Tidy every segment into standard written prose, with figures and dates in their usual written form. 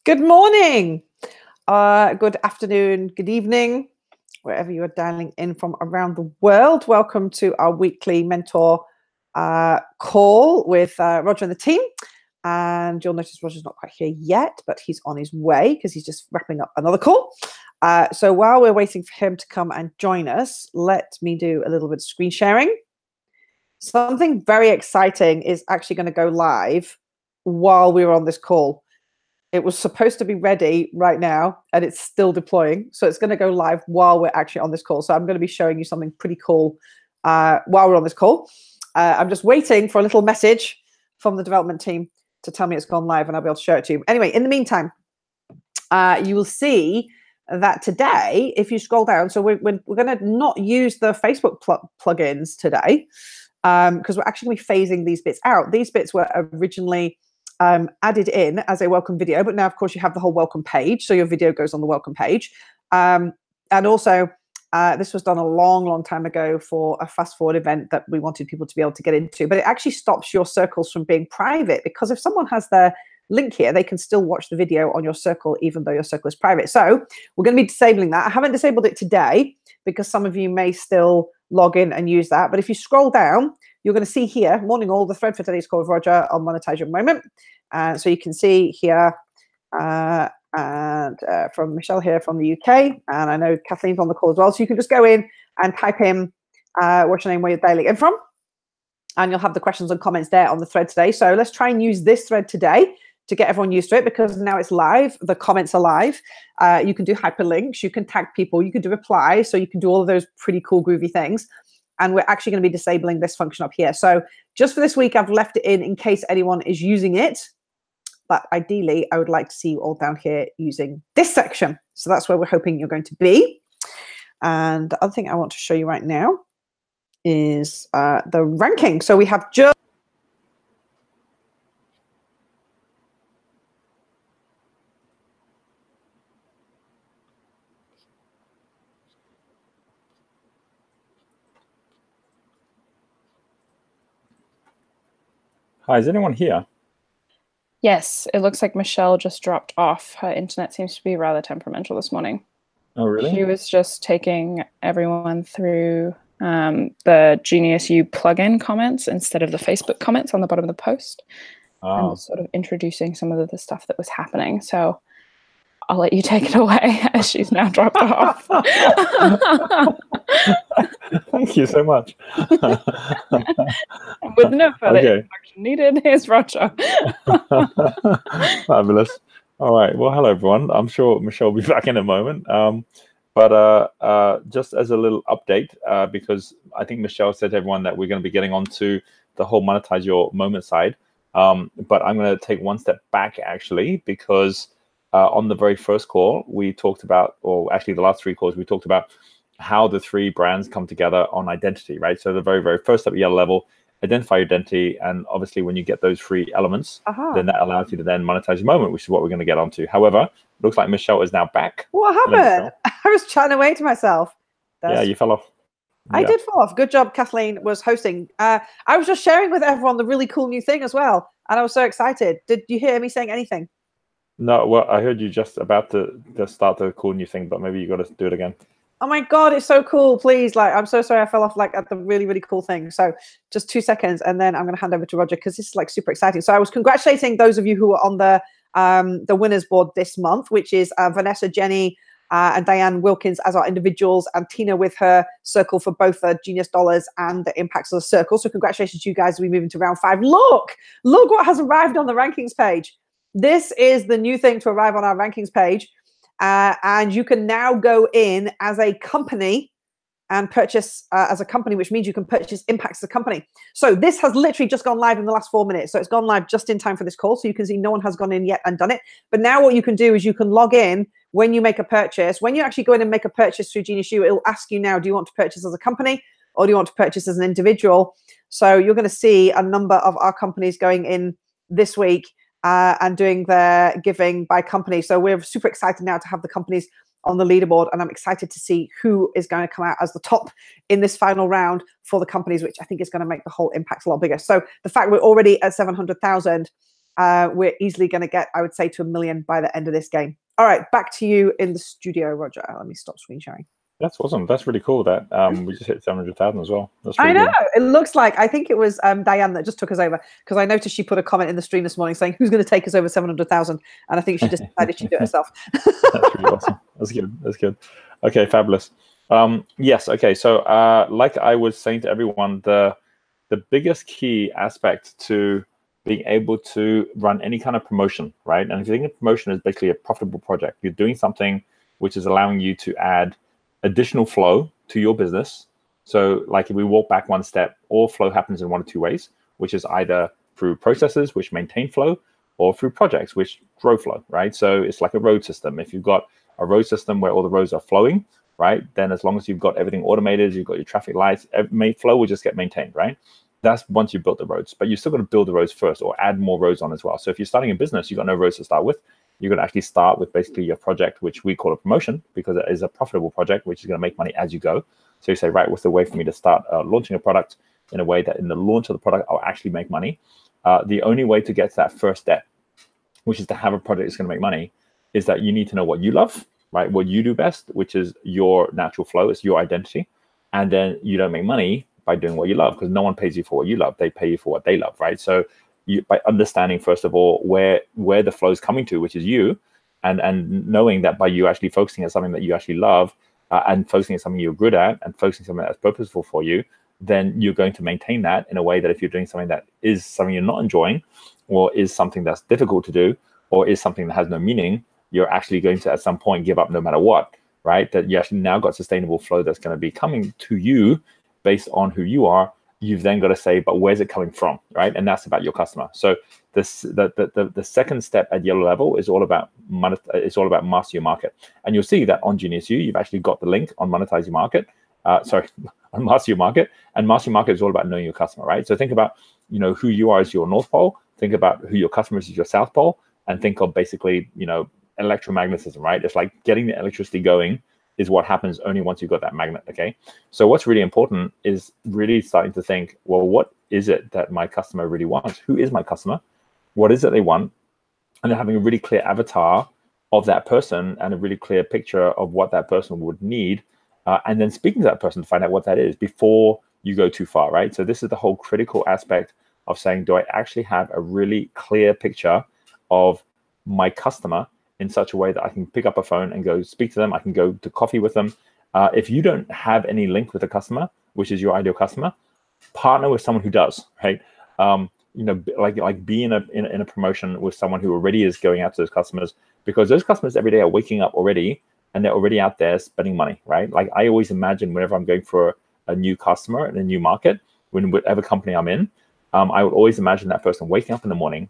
Good morning, good afternoon, good evening, wherever you are dialing in from around the world. Welcome to our weekly mentor call with Roger and the team. And you'll notice Roger's not quite here yet, but he's on his way because he's just wrapping up another call. So while we're waiting for him to come and join us, let me do a little bit of screen sharing. Something very exciting is actually going to go live while we're on this call. It was supposed to be ready right now, and it's still deploying. So it's going to go live while we're actually on this call. So I'm going to be showing you something pretty cool while we're on this call. I'm just waiting for a little message from the development team to tell me it's gone live, and I'll be able to show it to you. Anyway, in the meantime, you will see that today, if you scroll down, so we're going to not use the Facebook plugins today because we're actually going to be phasing these bits out. These bits were originally added in as a welcome video, but now of course you have the whole welcome page, so your video goes on the welcome page. And also this was done a long time ago for a fast forward event that we wanted people to be able to get into, but it actually stops your circles from being private, because if someone has their link here, they can still watch the video on your circle even though your circle is private. So we're going to be disabling that. I haven't disabled it today because some of you may still log in and use that, but if you scroll down, you're going to see here, morning all, the thread for today's call with Roger on Monetize Your Moment. So you can see here, and from Michelle here from the UK, and I know Kathleen's on the call as well. So you can just go in and type in what's your name, where you're dialing in from, and you'll have the questions and comments there on the thread today. So let's try and use this thread today to get everyone used to it, because now it's live. The comments are live. You can do hyperlinks. You can tag people. You can do replies. So you can do all of those pretty cool, groovy things. And we're actually going to be disabling this function up here. So just for this week, I've left it in case anyone is using it. But ideally, I would like to see you all down here using this section. So that's where we're hoping you're going to be. And the other thing I want to show you right now is the ranking. So we have just... Hi, is anyone here? Yes, it looks like Michelle just dropped off. Her internet seems to be rather temperamental this morning. Oh, really? She was just taking everyone through the Genius U plugin comments instead of the Facebook comments on the bottom of the post. And was sort of introducing some of the stuff that was happening. So I'll let you take it away as she's now dropped off. Thank you so much. With no further introduction needed, here's Roger. Fabulous. All right. Well, hello, everyone. I'm sure Michelle will be back in a moment. But just as a little update, because I think Michelle said to everyone that we're going to be getting onto the whole Monetize Your Moment side. But I'm going to take one step back, actually, because on the very first call, we talked about, or actually the last three calls, we talked about how the three brands come together on identity, right? So the very first step, yellow level, identify your identity. And obviously, when you get those three elements, then that allows you to then monetize your moment, which is what we're going to get onto. However, it looks like Michelle is now back. What happened? I was chatting away to myself. Yeah, you fell off. I did fall off. Good job, Kathleen was hosting. I was just sharing with everyone the really cool new thing as well. And I was so excited. Did you hear me saying anything? No, well, I heard you just about to start the cool new thing, but maybe you got to do it again. Oh my God, it's so cool. Please, I'm so sorry I fell off at the really cool thing. So just 2 seconds, and then I'm going to hand over to Roger because this is super exciting. So I was congratulating those of you who were on the winners board this month, which is Vanessa, Jenny, and Diane Wilkins as our individuals, and Tina with her circle for both the Genius Dollars and the Impacts of the Circle. So congratulations to you guys. We move into round 5. Look what has arrived on the rankings page. This is the new thing to arrive on our rankings page. And you can now go in as a company and purchase as a company, which means you can purchase Impacts as a company. So this has literally just gone live in the last 4 minutes. So it's gone live just in time for this call. So you can see no one has gone in yet and done it. But now what you can do is you can log in when you make a purchase. When you actually go in and make a purchase through Genius U, it'll ask you now, do you want to purchase as a company or do you want to purchase as an individual? So you're going to see a number of our companies going in this week and doing their giving by company. So we're super excited now to have the companies on the leaderboard, and I'm excited to see who is going to come out as the top in this final round for the companies, which I think is going to make the whole impact a lot bigger. So the fact we're already at 700,000 we're easily going to get, I would say, to 1 million by the end of this game. All right, back to you in the studio, Roger. Let me stop screen sharing. That's awesome. That's really cool that we just hit 700,000 as well. That's really I know. Good. It looks like, I think it was Diane that just took us over, because I noticed she put a comment in the stream this morning saying, who's going to take us over 700,000? And I think she just decided she'd do it herself. That's really awesome. That's good. That's good. Okay, fabulous. Yes, okay. So like I was saying to everyone, the biggest key aspect to being able to run any kind of promotion, right? And if you think of promotion as basically a profitable project, you're doing something which is allowing you to add additional flow to your business. So like if we walk back one step, all flow happens in one of two ways, which is either through processes which maintain flow or through projects which grow flow, right? So it's like a road system. If you've got a road system where all the roads are flowing, right, then as long as you've got everything automated, you've got your traffic lights, flow will just get maintained, right? That's once you've built the roads, but you're still going to build the roads first or add more roads on as well. So if you're starting a business, you've got no roads to start with. You're going to actually start with basically your project, which we call a promotion, because it is a profitable project, which is going to make money as you go. So you say, right, what's the way for me to start launching a product in a way that in the launch of the product, I'll actually make money? The only way to get to that first step, which is to have a project that's going to make money, is that you need to know what you love, right? What you do best, which is your natural flow, it's your identity. And then you don't make money by doing what you love, because no one pays you for what you love. They pay you for what they love, right? So by understanding, first of all, where the flow is coming to, which is you, and knowing that by you actually focusing on something that you actually love and focusing on something you're good at and focusing on something that's purposeful for you, then you're going to maintain that in a way that if you're doing something that is something you're not enjoying, or is something that's difficult to do, or is something that has no meaning, you're actually going to at some point give up no matter what, right? That you actually now got sustainable flow that's going to be coming to you based on who you are. You've then got to say, but where's it coming from, right? And that's about your customer. So the second step at yellow level is all about master your market. And you'll see that on GeniusU, you've actually got the link on monetize your market. On master your market. And master your market is all about knowing your customer, right? So think about, who you are as your North Pole. Think about who your customer is as your South Pole. And think of basically, electromagnetism, right? It's like getting the electricity going is what happens only once you've got that magnet, okay? So what's really important is really starting to think, well, what is it that my customer really wants? Who is my customer? What is it they want? And then having a really clear avatar of that person and a really clear picture of what that person would need, and then speaking to that person to find out what that is before you go too far, right? So this is the whole critical aspect of saying, do I actually have a really clear picture of my customer in such a way that I can pick up a phone and go speak to them. I can go to coffee with them. If you don't have any link with a customer, which is your ideal customer, partner with someone who does, right? Like be in a promotion with someone who already is going out to those customers, because those customers every day are waking up already and they're already out there spending money, right? Like I always imagine whenever I'm going for a new customer in a new market, whatever company I'm in, I would always imagine that person waking up in the morning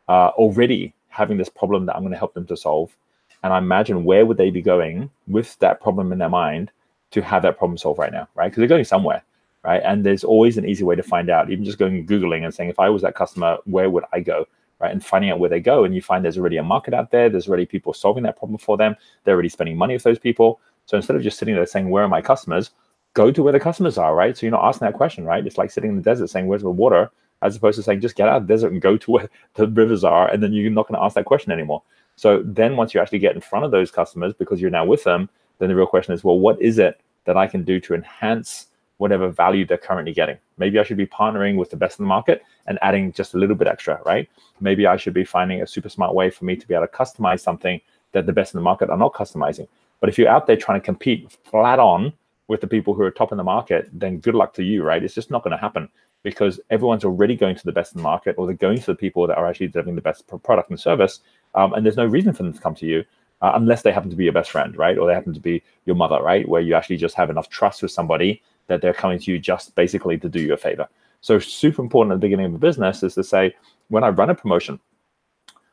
already having this problem that I'm going to help them to solve. And I imagine where would they be going with that problem in their mind to have that problem solved right now, right? Because they're going somewhere, right? And there's always an easy way to find out, even just going and Googling and saying, if I was that customer, where would I go, right? And finding out where they go. And you find there's already a market out there. There's already people solving that problem for them. They're already spending money with those people. So instead of just sitting there saying, where are my customers? Go to where the customers are, right? So you're not asking that question, right? It's like sitting in the desert saying, where's the water? As opposed to saying, just get out of the desert and go to where the rivers are, and then you're not going to ask that question anymore. So then once you actually get in front of those customers, because you're now with them, then the real question is, well, what is it that I can do to enhance whatever value they're currently getting? Maybe I should be partnering with the best in the market and adding just a little bit extra, right? Maybe I should be finding a super smart way for me to be able to customize something that the best in the market are not customizing. But if you're out there trying to compete flat on with the people who are top in the market, then good luck to you, right? It's just not going to happen, because everyone's already going to the best in the market, or they're going to the people that are actually delivering the best product and service. And there's no reason for them to come to you unless they happen to be your best friend, right? Or they happen to be your mother, right? Where you actually just have enough trust with somebody that they're coming to you just basically to do you a favor. So super important at the beginning of a business is to say, when I run a promotion,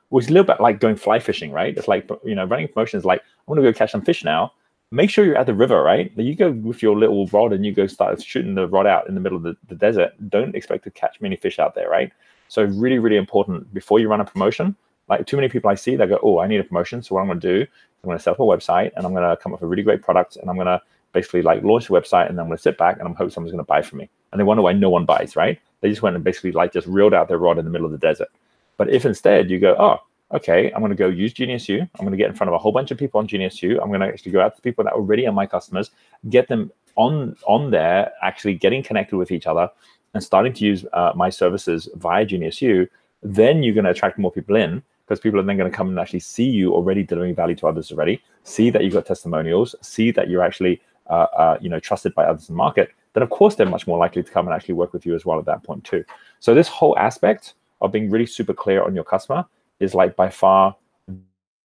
which is a little bit like going fly fishing, right? It's like, running a promotion is like, I want to go catch some fish now. Make sure you're at the river, right? You go with your little rod and you go start shooting the rod out in the middle of the desert. Don't expect to catch many fish out there, right? So really, really important before you run a promotion. Like too many people I see, they go, oh, I need a promotion. So what I'm going to do, I'm going to set up a website and I'm going to come up with a really great product and I'm going to basically like launch the website and then I'm going to sit back and I'm hoping someone's going to buy from me. And they wonder why no one buys, right? They just went and basically like just reeled out their rod in the middle of the desert. But if instead you go, oh, okay, I'm going to go use GeniusU. I'm going to get in front of a whole bunch of people on GeniusU. I'm going to actually go out to people that already are my customers, get them on there, actually getting connected with each other and starting to use my services via GeniusU. Then you're going to attract more people in, because people are then going to come and actually see you already delivering value to others already, see that you've got testimonials, see that you're actually trusted by others in the market. Then of course they're much more likely to come and actually work with you as well at that point too. So this whole aspect of being really super clear on your customer is like by far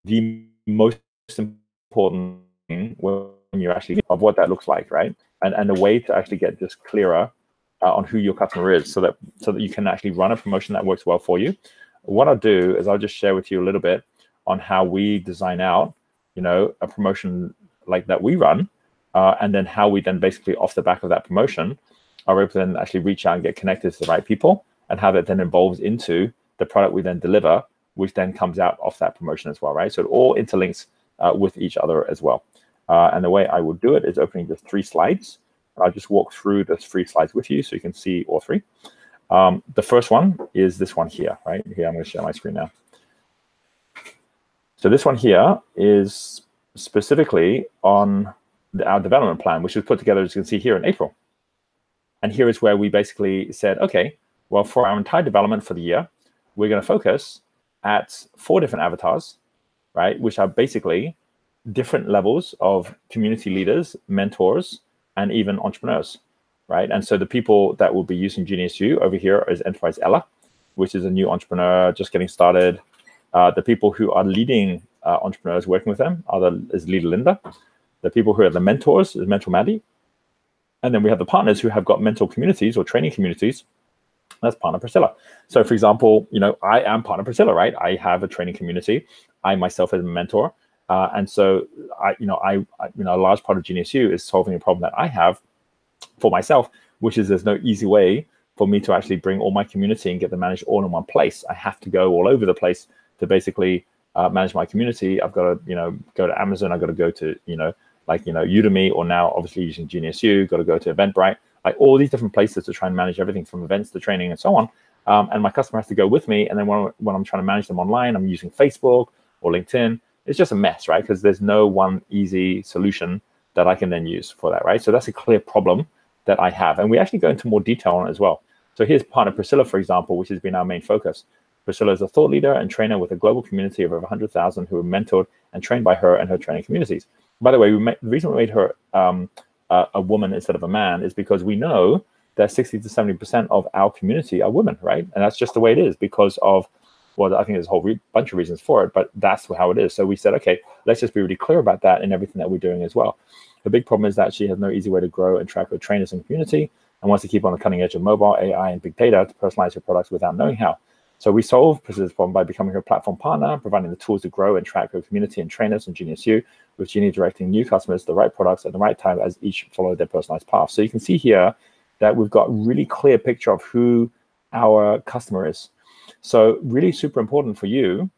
the most important thing when you're actually of what that looks like, right? And a way to actually get just clearer on who your customer is, so that you can actually run a promotion that works well for you. What I'll do is I'll just share with you a little bit on how we design out, a promotion like that we run, and then how we then basically off the back of that promotion are able to then actually reach out and get connected to the right people, and how that then evolves into the product we then deliver, which then comes out off that promotion as well, right? So it all interlinks with each other as well. And the way I will do it is opening just 3 slides. I'll just walk through those 3 slides with you so you can see all 3. The first one is this one here, right? Here, I'm going to share my screen now. So this one here is specifically on our development plan, which was put together, as you can see here, in April. And here is where we basically said, okay, well, for our entire development for the year, we're going to focus at 4 different avatars, right? Which are basically different levels of community leaders, mentors, and even entrepreneurs. Right, and so the people that will be using GeniusU over here is Enterprise Ella, which is a new entrepreneur just getting started. The people who are leading entrepreneurs working with them is leader Linda. The people who are the mentors is Mentor Maddie. And then we have the partners who have got mentor communities or training communities. That's Partner Priscilla. So for example, I am Partner Priscilla, right? I have a training community. I myself am a mentor. And so a large part of GeniusU is solving a problem that I have for myself, which is there's no easy way for me to actually bring all my community and get them managed all in one place. I have to go all over the place to basically manage my community. I've got to, go to Amazon. I've got to go to, Udemy, or now obviously using GeniusU, got to go to Eventbrite, like all these different places to try and manage everything from events to training and so on. And my customer has to go with me. And then when I'm trying to manage them online, I'm using Facebook or LinkedIn. It's just a mess, right? Because there's no one easy solution that I can then use for that, right? So that's a clear problem that I have. And we actually go into more detail on it as well. So here's Partner Priscilla, for example, which has been our main focus. Priscilla is a thought leader and trainer with a global community of over 100,000 who are mentored and trained by her and her training communities. By the way, the reason we made her a woman instead of a man is because we know that 60 to 70% of our community are women, right? And that's just the way it is because of, well, I think there's a whole bunch of reasons for it, but that's how it is. So we said, okay, let's just be really clear about that in everything that we're doing as well. The big problem is that she has no easy way to grow and track her trainers and community and wants to keep on the cutting edge of mobile, AI, and big data to personalize her products without knowing how. So we solve Priscilla's problem by becoming her platform partner, providing the tools to grow and track her community and trainers and GeniusU, with Genie directing new customers to the right products at the right time as each follow their personalized path. So you can see here that we've got a really clear picture of who our customer is. So really super important for you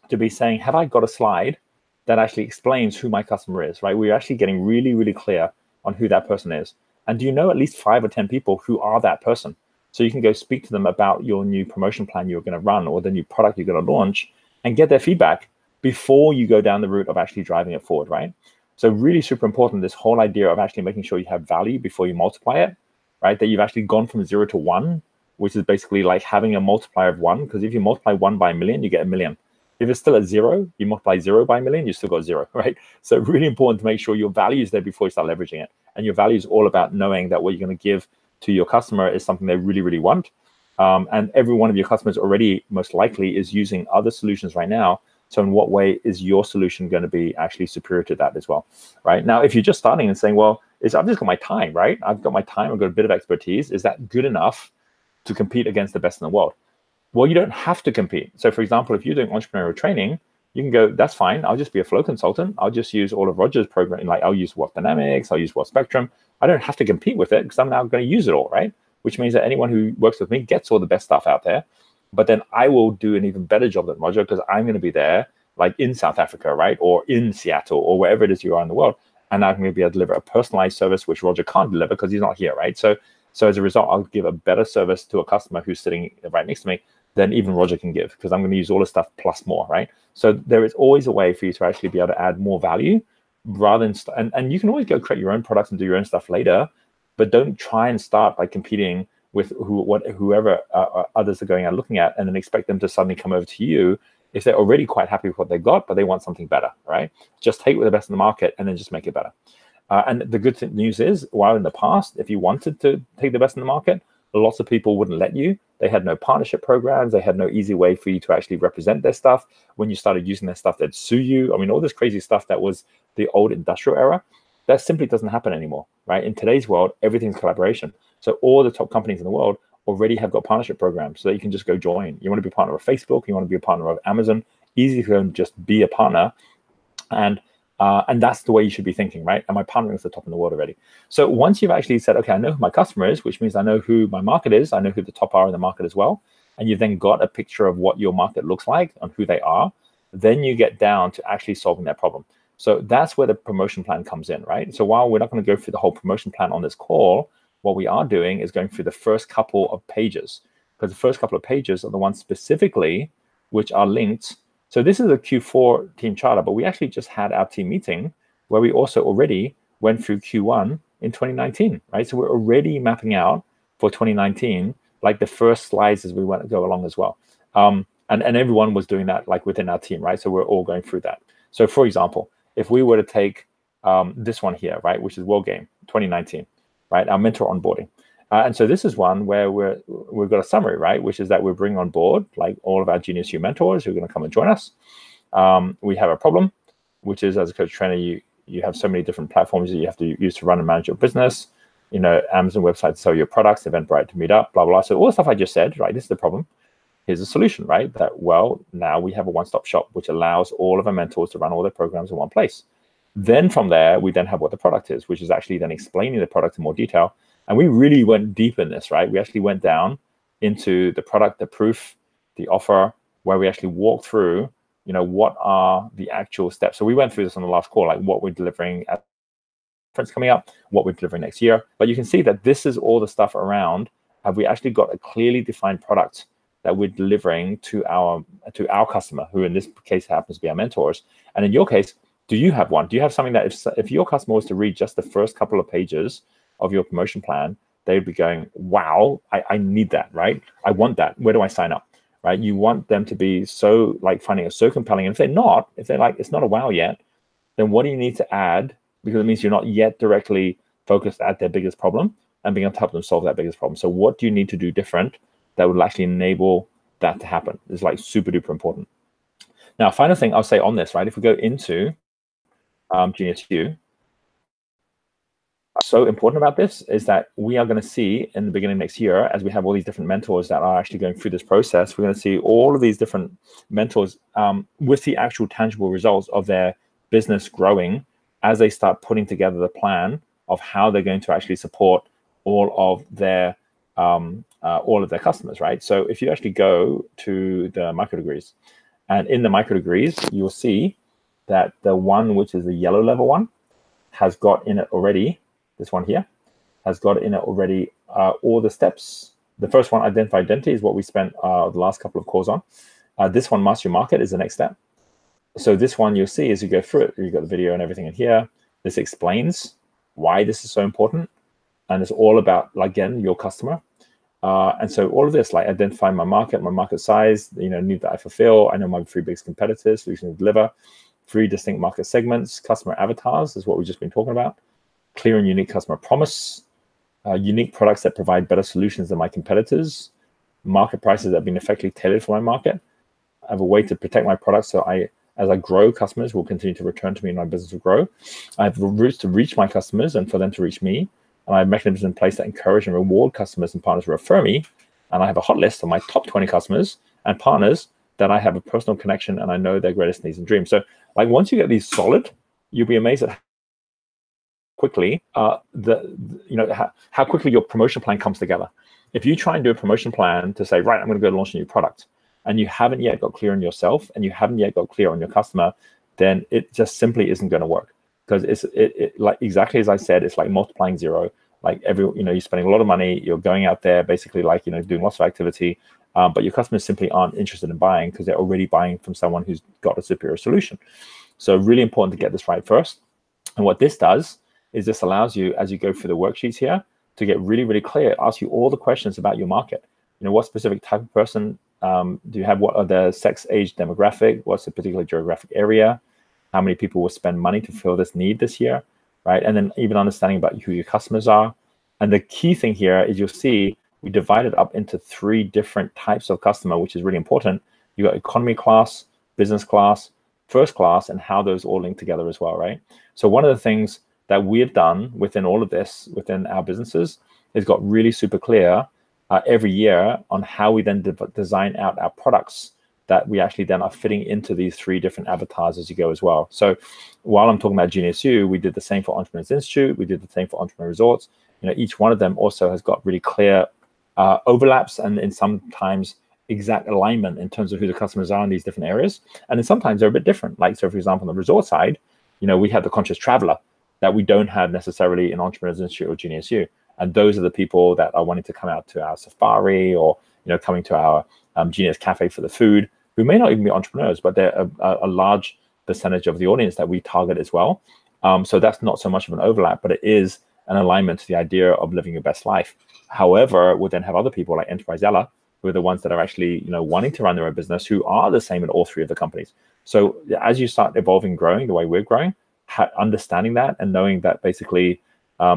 to be saying, have I got a slide that actually explains who my customer is, right? We're actually getting really, really clear on who that person is. And do you know at least 5 or 10 people who are that person? So you can go speak to them about your new promotion plan you're going to run or the new product you're going to launch and get their feedback before you go down the route of actually driving it forward, right? So really super important, this whole idea of actually making sure you have value before you multiply it, right? That you've actually gone from 0 to 1, which is basically like having a multiplier of 1, because if you multiply 1 by a million, you get a million. If it's still at 0, you multiply 0 by a million, you still got 0, right? So really important to make sure your value is there before you start leveraging it. And your value is all about knowing that what you're going to give to your customer is something they really, really want. And every one of your customers already most likely is using other solutions right now. So in what way is your solution going to be actually superior to that as well, right? Now, if you're just starting and saying, well, I've just got my time, right? I've got my time, I've got a bit of expertise. Is that good enough to compete against the best in the world? Well, you don't have to compete. So for example, if you're doing entrepreneurial training, you can go, that's fine. I'll just be a flow consultant. I'll just use all of Roger's programming. Like I'll use Wealth Dynamics, I'll use Wealth Spectrum. I don't have to compete with it because I'm now going to use it all, right? Which means that anyone who works with me gets all the best stuff out there. But then I will do an even better job than Roger because I'm going to be there like in South Africa, right? Or in Seattle or wherever it is you are in the world. And I'm going to be able to deliver a personalized service, which Roger can't deliver because he's not here, right? So as a result, I'll give a better service to a customer who's sitting right next to me than even Roger can give, because I'm going to use all the stuff plus more, right? So there is always a way for you to actually be able to add more value rather than, and you can always go create your own products and do your own stuff later, but don't try and start by competing with whoever others are going out looking at, and then expect them to suddenly come over to you if they're already quite happy with what they've got, but they want something better, right? Just take with the best in the market and then just make it better. And the good news is, while in the past, if you wanted to take the best in the market, lots of people wouldn't let you. They had no partnership programs. They had no easy way for you to actually represent their stuff. When you started using their stuff, they'd sue you. I mean, all this crazy stuff that was the old industrial era, that simply doesn't happen anymore, right? In today's world, everything's collaboration. So all the top companies in the world already have got partnership programs so that you can just go join. You want to be a partner of Facebook, you want to be a partner of Amazon, easy to go and just be a partner. And that's the way you should be thinking, right? Am I partnering with the top in the world already? So once you've actually said, okay, I know who my customer is, which means I know who my market is, I know who the top are in the market as well, and you've then got a picture of what your market looks like and who they are, then you get down to actually solving their problem. So that's where the promotion plan comes in, right? So while we're not going to go through the whole promotion plan on this call, what we are doing is going through the first couple of pages, because the first couple of pages are the ones specifically which are linked. So this is a Q4 team charter, but we actually just had our team meeting where we also already went through Q1 in 2019, right? So we're already mapping out for 2019, like the first slides as we went to go along as well. And everyone was doing that like within our team, right? So we're all going through that. So for example, if we were to take this one here, right, which is World Game 2019, right, our mentor onboarding. And so this is one where we've got a summary, right, which is that we're bringing on board like all of our Genius U mentors who are going to come and join us. We have a problem, which is, as a coach trainer, you have so many different platforms that you have to use to run and manage your business. You know, Amazon website to sell your products, Eventbrite to meet up, blah, blah. So all the stuff I just said, right, this is the problem. Here's a solution, right? That, well, now we have a one-stop shop, which allows all of our mentors to run all their programs in one place. Then from there, we then have what the product is, which is actually then explaining the product in more detail. And we really went deep in this, right? We actually went down into the product, the proof, the offer, where we actually walked through, you know, what are the actual steps. So we went through this on the last call, like what we're delivering at conference coming up, what we're delivering next year. But you can see that this is all the stuff around, have we actually got a clearly defined product that we're delivering to our customer, who in this case happens to be our mentors. And in your case, do you have one? Do you have something that if your customer was to read just the first couple of pages of your promotion plan, they'd be going, wow, I need that, right? I want that. Where do I sign up, right? You want them to be so like finding it so compelling. And if they're like, it's not a wow yet, then what do you need to add? Because it means you're not yet directly focused at their biggest problem and being able to help them solve that biggest problem. So what do you need to do different that would actually enable that to happen? It's like super duper important. Now, final thing I'll say on this, right? If we go into Genius U, so important about this is that we are going to see in the beginning of next year, as we have all these different mentors that are actually going through this process, we're going to see all of these different mentors with the actual tangible results of their business growing as they start putting together the plan of how they're going to actually support all of their customers, right? So if you actually go to the microdegrees, and in the microdegrees, you'll see that the one which is the yellow level one has got in it already. This one here has got in it already all the steps. The first one, identify identity, is what we spent the last couple of calls on. This one, master your market, is the next step. So this one you'll see as you go through it, you've got the video and everything in here. This explains why this is so important. And it's all about, again, your customer. And so all of this, like identify my market size, need that I fulfill. I know my 3 biggest competitors, solutions to deliver, 3 distinct market segments, customer avatars is what we've just been talking about. Clear and unique customer promise, unique products that provide better solutions than my competitors, market prices that have been effectively tailored for my market. I have a way to protect my products so as I grow, customers will continue to return to me and my business will grow. I have routes to reach my customers and for them to reach me. And I have mechanisms in place that encourage and reward customers and partners to refer me. And I have a hot list of my top 20 customers and partners that I have a personal connection and I know their greatest needs and dreams. So like once you get these solid, you'll be amazed at quickly how quickly your promotion plan comes together. If you try and do a promotion plan to say, right, I'm going to go launch a new product, and you haven't yet got clear on yourself and you haven't yet got clear on your customer, then it just simply isn't going to work. Because it's like exactly as I said, it's like multiplying 0. like you're spending a lot of money, you're going out there basically like, doing lots of activity, but your customers simply aren't interested in buying because they're already buying from someone who's got a superior solution. So really important to get this right first. And what this does is this allows you, as you go through the worksheets here, to get really, really clear, ask you all the questions about your market. What specific type of person do you have? What are the sex, age, demographic? What's the particular geographic area? How many people will spend money to fill this need this year, right? And then even understanding about who your customers are. And the key thing here is you'll see we divided up into 3 different types of customer, which is really important. You got economy class, business class, first class, and how those all link together as well, right? So one of the things that we've done within all of this, within our businesses, is got really super clear every year on how we then design out our products that we actually then are fitting into these 3 different avatars as you go as well. So while I'm talking about Genius U, we did the same for Entrepreneurs Institute, we did the same for Entrepreneur Resorts. Each one of them also has got really clear overlaps and in sometimes exact alignment in terms of who the customers are in these different areas. And then sometimes they're a bit different. Like, so for example, on the resort side, we have the conscious traveler that we don't have necessarily in Entrepreneurs Institute or Genius U. And those are the people that are wanting to come out to our safari or, coming to our Genius Cafe for the food, who may not even be entrepreneurs, but they're a large percentage of the audience that we target as well. So that's not so much of an overlap, but it is an alignment to the idea of living your best life. However, we'll then have other people like Enterprise Ella, who are the ones that are actually, wanting to run their own business, who are the same in all 3 of the companies. So as you start evolving, growing the way we're growing, understanding that and knowing that basically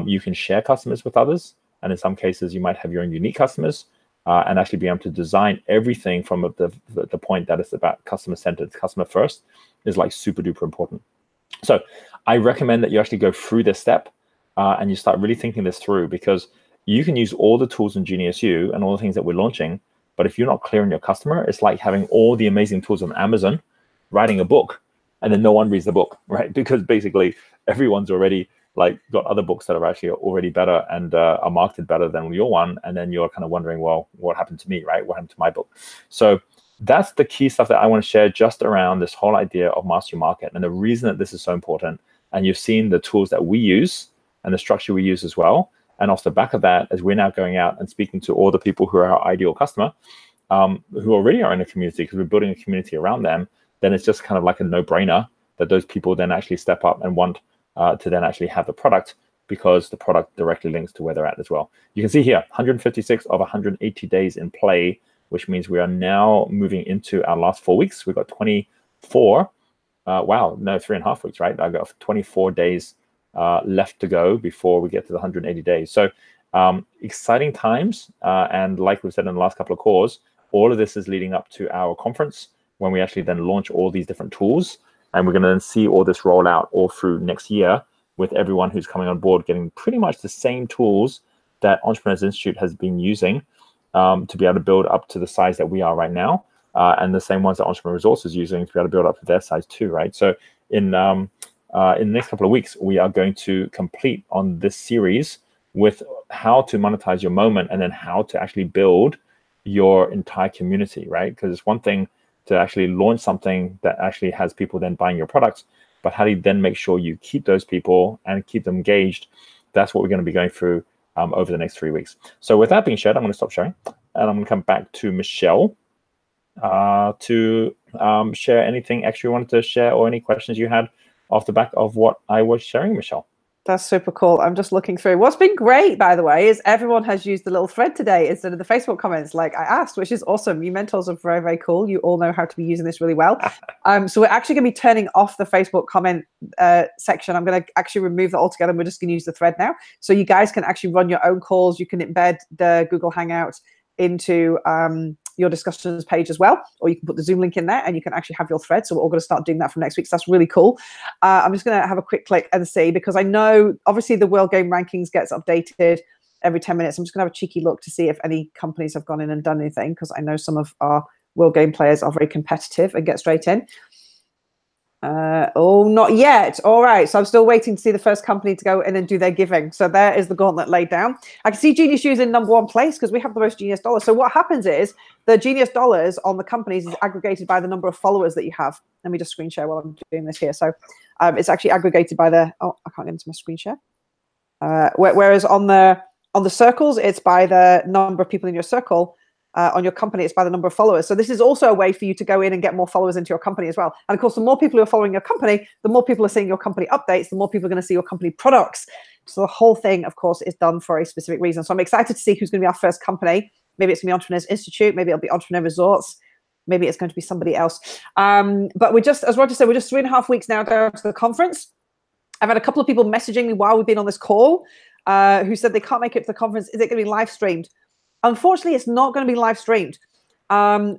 you can share customers with others. And in some cases, you might have your own unique customers and actually be able to design everything from the point that it's about customer-centered, customer first is like super duper important. So I recommend that you actually go through this step and you start really thinking this through, because you can use all the tools in Genius U and all the things that we're launching, but if you're not clear on your customer, it's like having all the amazing tools on Amazon, writing a book, and then no one reads the book, right? Because basically everyone's already like got other books that are actually already better and are marketed better than your one. And then you're kind of wondering, well, what happened to me, right? What happened to my book? So that's the key stuff that I want to share just around this whole idea of master your market. And the reason that this is so important, and you've seen the tools that we use and the structure we use as well. And off the back of that, as we're now going out and speaking to all the people who are our ideal customer, who already are in a community, because we're building a community around them, then it's just kind of like a no-brainer that those people then actually step up and want to then actually have the product, because the product directly links to where they're at as well. You can see here, 156 of 180 days in play, which means we are now moving into our last 4 weeks. We've got 24, 3.5 weeks, right? I've got 24 days left to go before we get to the 180 days. So exciting times. And like we said in the last couple of calls, all of this is leading up to our conference when we actually then launch all these different tools. And we're going to then see all this roll out all through next year with everyone who's coming on board getting pretty much the same tools that Entrepreneurs Institute has been using to be able to build up to the size that we are right now. And the same ones that Entrepreneur Resources is using to be able to build up to their size too, right? So in the next couple of weeks, we are going to complete on this series with how to monetize your moment and then how to actually build your entire community, right? Because it's one thing to actually launch something that actually has people then buying your products, but how do you then make sure you keep those people and keep them engaged? That's what we're going to be going through over the next 3 weeks. So with that being said, I'm going to stop sharing and I'm going to come back to Michelle to share anything extra you wanted to share or any questions you had off the back of what I was sharing, Michelle. That's super cool. I'm just looking through. What's been great, by the way, is everyone has used the little thread today instead of the Facebook comments like I asked, which is awesome. You mentors are very, very cool. You all know how to be using this really well. So we're actually going to be turning off the Facebook comment section. I'm going to actually remove that altogether. And we're just going to use the thread now. So you guys can actually run your own calls. You can embed the Google Hangout into your discussions page as well, or you can put the Zoom link in there and you can actually have your thread. So we're all going to start doing that from next week. So that's really cool. I'm just going to have a quick click and see, because I know obviously the World Game Rankings gets updated every 10 minutes. I'm just going to have a cheeky look to see if any companies have gone in and done anything, because I know some of our World Game players are very competitive and get straight in. Oh, not yet. All right. So I'm still waiting to see the first company to go in and do their giving. So there is the gauntlet laid down. I can see Genius U is in #1 place because we have the most Genius dollars. So what happens is the Genius dollars on the companies is aggregated by the number of followers that you have. Let me just screen share while I'm doing this here. So it's actually aggregated by the, I can't get into my screen share. Whereas on the circles, it's by the number of people in your circle. On your company, it's by the number of followers. So this is also a way for you to go in and get more followers into your company as well. And of course, the more people who are following your company, the more people are seeing your company updates, the more people are going to see your company products. So the whole thing, of course, is done for a specific reason. So I'm excited to see who's going to be our first company. Maybe it's going to be Entrepreneurs Institute. Maybe it'll be Entrepreneur Resorts. Maybe it's going to be somebody else. But we're just, as Roger said, we're just 3.5 weeks now down to the conference. I've had a couple of people messaging me while we've been on this call who said they can't make it to the conference. Is it going to be live streamed? Unfortunately, it's not going to be live streamed.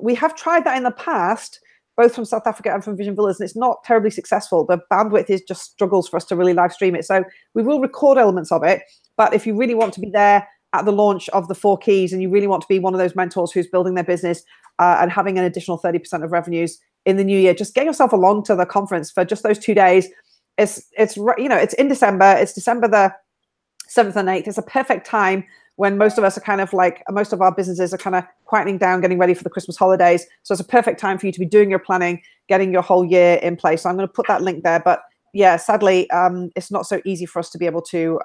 We have tried that in the past, both from South Africa and from Vision Villas, and it's not terribly successful. The bandwidth is just struggles for us to really live stream it. So we will record elements of it. But if you really want to be there at the launch of the 4 keys and you really want to be one of those mentors who's building their business and having an additional 30% of revenues in the new year, just get yourself along to the conference for just those 2 days. It's in December. It's December the 7th and 8th. It's a perfect time when most of us are kind of like, most of our businesses are kind of quietening down, getting ready for the Christmas holidays. So it's a perfect time for you to be doing your planning, getting your whole year in place. So I'm going to put that link there. But yeah, sadly, it's not so easy for us to be able to,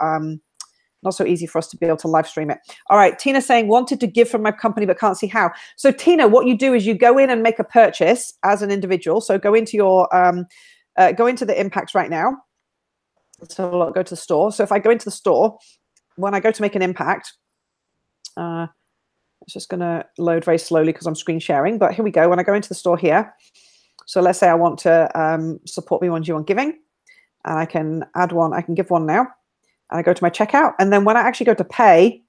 live stream it. All right, Tina saying, wanted to give from my company, but can't see how. So Tina, what you do is you go in and make a purchase as an individual. So go into your, go into the impacts right now. So I'll go to the store. So if I go into the store, when I go to make an impact, it's just going to load very slowly because I'm screen sharing. But here we go. When I go into the store here, so let's say I want to support Me1G1 Giving, and I can add one. I can give one now. And I go to my checkout. And then when I actually go to pay,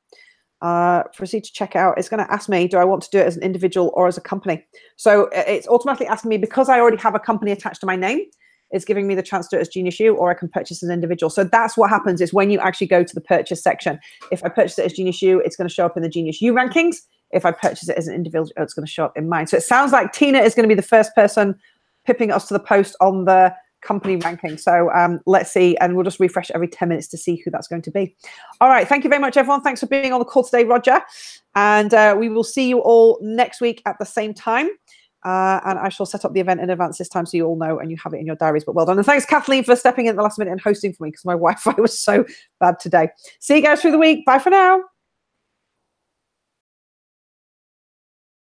proceed to checkout, it's going to ask me, do I want to do it as an individual or as a company? So it's automatically asking me, because I already have a company attached to my name, it's giving me the chance to do it as Genius U, or I can purchase as an individual. So that's what happens is when you actually go to the purchase section. If I purchase it as Genius U, it's going to show up in the Genius U rankings. If I purchase it as an individual, it's going to show up in mine. So it sounds like Tina is going to be the first person pipping us to the post on the company ranking. So let's see, and we'll just refresh every 10 minutes to see who that's going to be. All right, thank you very much, everyone. Thanks for being on the call today, Roger. And we will see you all next week at the same time. And I shall set up the event in advance this time so you all know and you have it in your diaries. But well done. And thanks, Kathleen, for stepping in at the last minute and hosting for me because my Wi-Fi was so bad today. See you guys through the week. Bye for now.